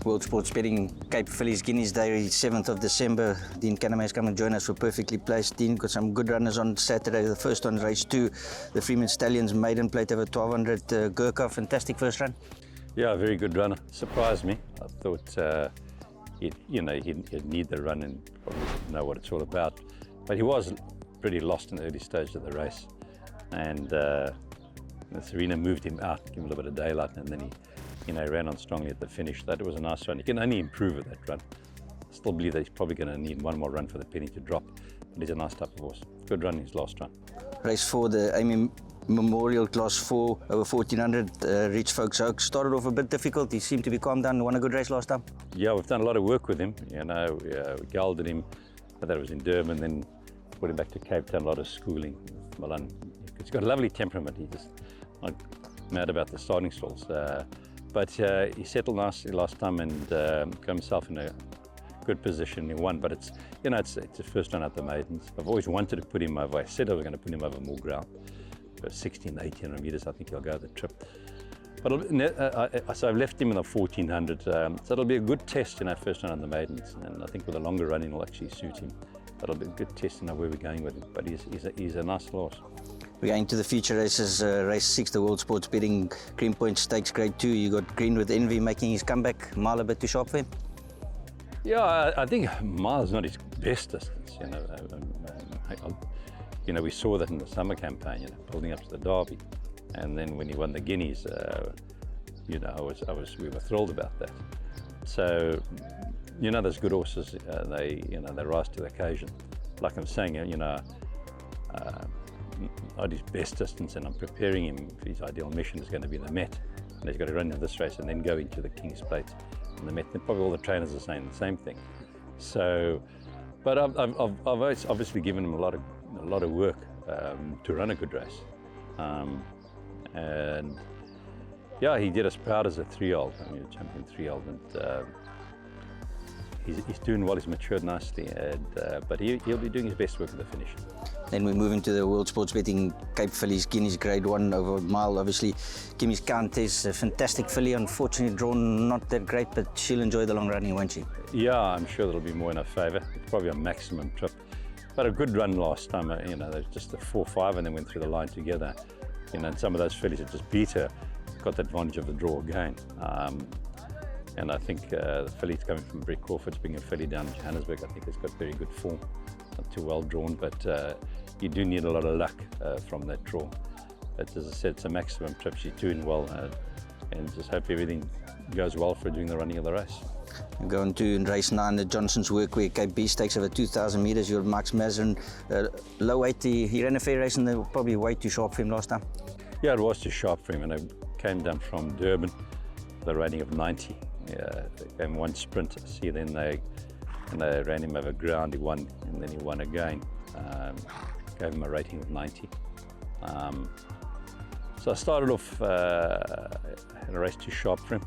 World Sports Betting Cape Fillies Guineas Day, 7th of December. Dean Kannemeyer is come and join us for Perfectly Placed. Dean, got some good runners on Saturday. The first on race 2, the Freeman Stallions maiden plate over 1200 Gurkha. Fantastic first run. Yeah, very good runner. Surprised me. I thought he'd need the run and probably didn't know what it's all about. But he was pretty lost in the early stage of the race. And Serena moved him out, gave him a little bit of daylight, and then he ran on strongly at the finish. That was a nice run. He can only improve with that run. I still believe that he's probably going to need one more run for the penny to drop. But he's a nice type of horse. Good run his last run. Race 4, the Amy Memorial Class 4 over 1400 Rich Folks Oak. Started off a bit difficult. He seemed to be calmed down. Won a good race last time. Yeah, we've done a lot of work with him. We gelded him. I thought it was in Durban, then put him back to Cape Town. A lot of schooling. Milan. He's got a lovely temperament. He's just not mad about the starting stalls. But he settled nicely last time and got himself in a good position. He won, but it's the first run at the maidens. I've always wanted to put him over. I said I was going to put him over more ground. But 16, 1800 meters, I think he'll go the trip. But so I've left him in the 1400. So it'll be a good test in our first run on the maidens. And I think with a longer running will actually suit him. That'll be a good test to know where we're going with him. But he's a nice horse. We're going to the feature races. Race 6, the World Sports Betting Green Point Stakes Grade 2. You got Green with Envy making his comeback. Mile a bit too sharp for him? Yeah, I think mile's not his best distance. We saw that in the summer campaign, building up to the Derby. And then when he won the Guineas, we were thrilled about that. So, those good horses, they rise to the occasion. Like I'm saying, not his best distance, and I'm preparing him for his ideal mission is going to be the Met. And he's got to run in this race and then go into the King's Plate and the Met. And probably all the trainers are saying the same thing. So, but I've obviously given him a lot of work to run a good race. And yeah, he did us proud as a 3-year-old. I mean, a champion 3-year-old, and he's doing well. He's matured nicely, but he'll be doing his best work at the finish. Then we move into the World Sports Betting Cape Fillies Guineas Grade 1 over a mile. Obviously, Kimmy's Countess, a fantastic filly. Unfortunately, drawn not that great, but she'll enjoy the long running, won't she? Yeah, I'm sure that'll be more in her favour. It's probably a maximum trip. But a good run last time. They just a 4-5 and then went through the line together. And some of those fillies that just beat her got the advantage of the draw again. And I think the filly's coming from Brett Crawford's being a filly down in Johannesburg. I think it's got very good form. Not too well drawn, but you do need a lot of luck from that draw. But as I said, it's a maximum trip. She's doing well, and just hope everything goes well for doing the running of the race. We're going to race 9, the Johnson's Workway Cape B Stakes over 2,000 meters. Your Max Mazin, low weight. He ran a fair race, and they were probably way too sharp for him last time. Yeah, it was too sharp for him, and I came down from Durban, the rating of 90. They came one sprint. See, then they ran him over ground. He won, and then he won again. Gave him a rating of 90. So I started off in a race too sharp for him,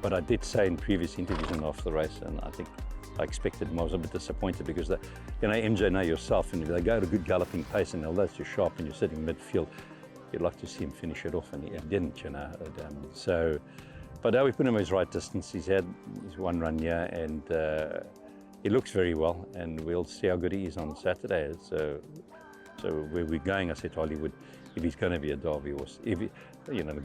but I did say in previous interviews and after the race, and I think I expected more. I was a bit disappointed because MJ, know yourself, and if they go at a good galloping pace and although it's too sharp and you're sitting midfield, you'd like to see him finish it off, and he didn't, So, but now we put him at his right distance. He's had his one run here, and he looks very well, and we'll see how good he is on Saturday. So where we're going, I said to Hollywood, if he's going to be a Derby horse,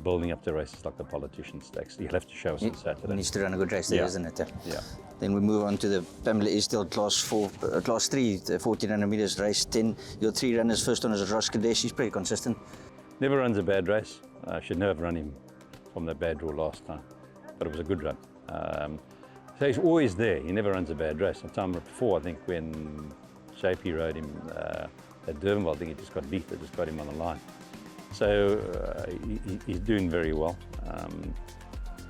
building up the races like the politician stakes, he'll have to show us on Saturday. He needs to run a good race there, isn't it? Yeah. Then we move on to the Pamela Estel Class 3, the 1400 meters race 10. Your 3 runners, first one is Ross Kadesh. He's pretty consistent. Never runs a bad race. I should never have run him from the bad draw last time, but it was a good run. So he's always there. He never runs a bad race. The time before, I think when JP rode him at Durbanville, I think he just got beat. They just got him on the line. So he's doing very well. And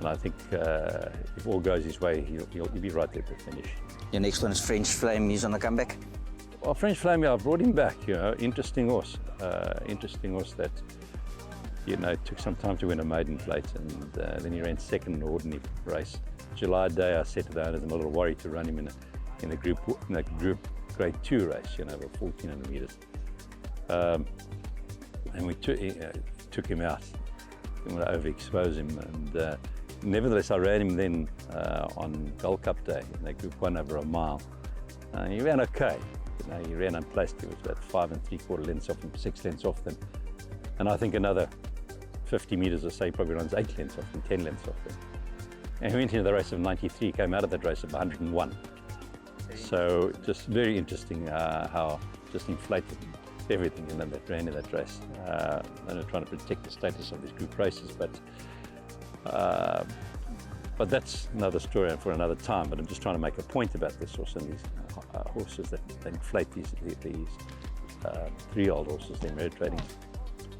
I think if all goes his way, he'll be right there to finish. Your next one is French Flame. He's on the comeback. Well, French Flame, I brought him back. Interesting horse. Interesting horse that took some time to win a maiden plate, and then he ran second in an ordinary race. July day, I said to the owners, I'm a little worried to run him in a group grade 2 race, over 1400 meters. And we took him out. Didn't want to overexpose him, and nevertheless, I ran him then on Gold Cup Day, in the Group 1 over a mile. He ran okay. He ran unplaced. He was about 5 3/4 lengths off him, 6 lengths off them. And I think another 50 metres or so, he probably runs 8 lengths off them, 10 lengths off them. And he went into the race of 93, came out of that race of 101. So just very interesting how just inflated everything in that ran in that race. And trying to protect the status of these group races, but that's another story for another time. But I'm just trying to make a point about this horse and these horses that inflate these 3-year-old horses, they're merit trading.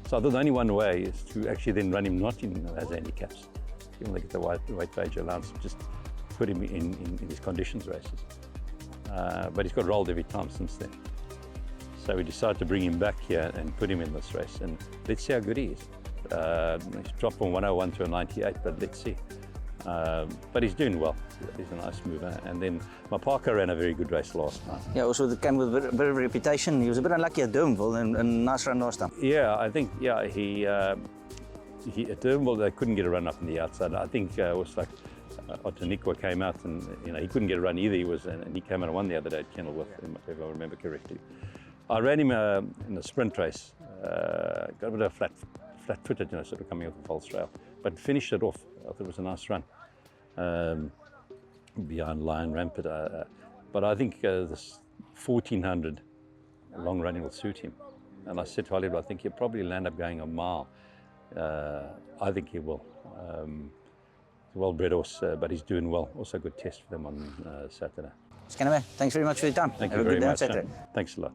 So I thought the only one way is to actually then run him not in as handicaps. Even like at the weight wage allowance, just put him in these conditions races. But he's got rolled every time since then. So we decided to bring him back here and put him in this race, and let's see how good he is. He's dropped from 101 to a 98, but let's see. But he's doing well. He's a nice mover. And then my Parker ran a very good race last time. Yeah, also came with a bit of reputation. He was a bit unlucky at Durbanville and nice run last time. Yeah, I think, he at Durbanville, they couldn't get a run up on the outside. I think it was like Otanikwa came out and he couldn't get a run either. And he came out and won the other day at Kenilworth, if I remember correctly. I ran him in a sprint race. Got a bit of flat-footed, sort of coming off the false trail, but finished it off. I thought it was a nice run behind Lion Rampart. But I think this 1400 long running will suit him. And I said to Hollywood, I think he'll probably land up going a mile. I think he will. He's a well-bred horse, but he's doing well. Also a good test for them on Saturday. Kannemeyer, thanks very much for your time. Thank Have you a very good day on much. Saturday. Thanks a lot.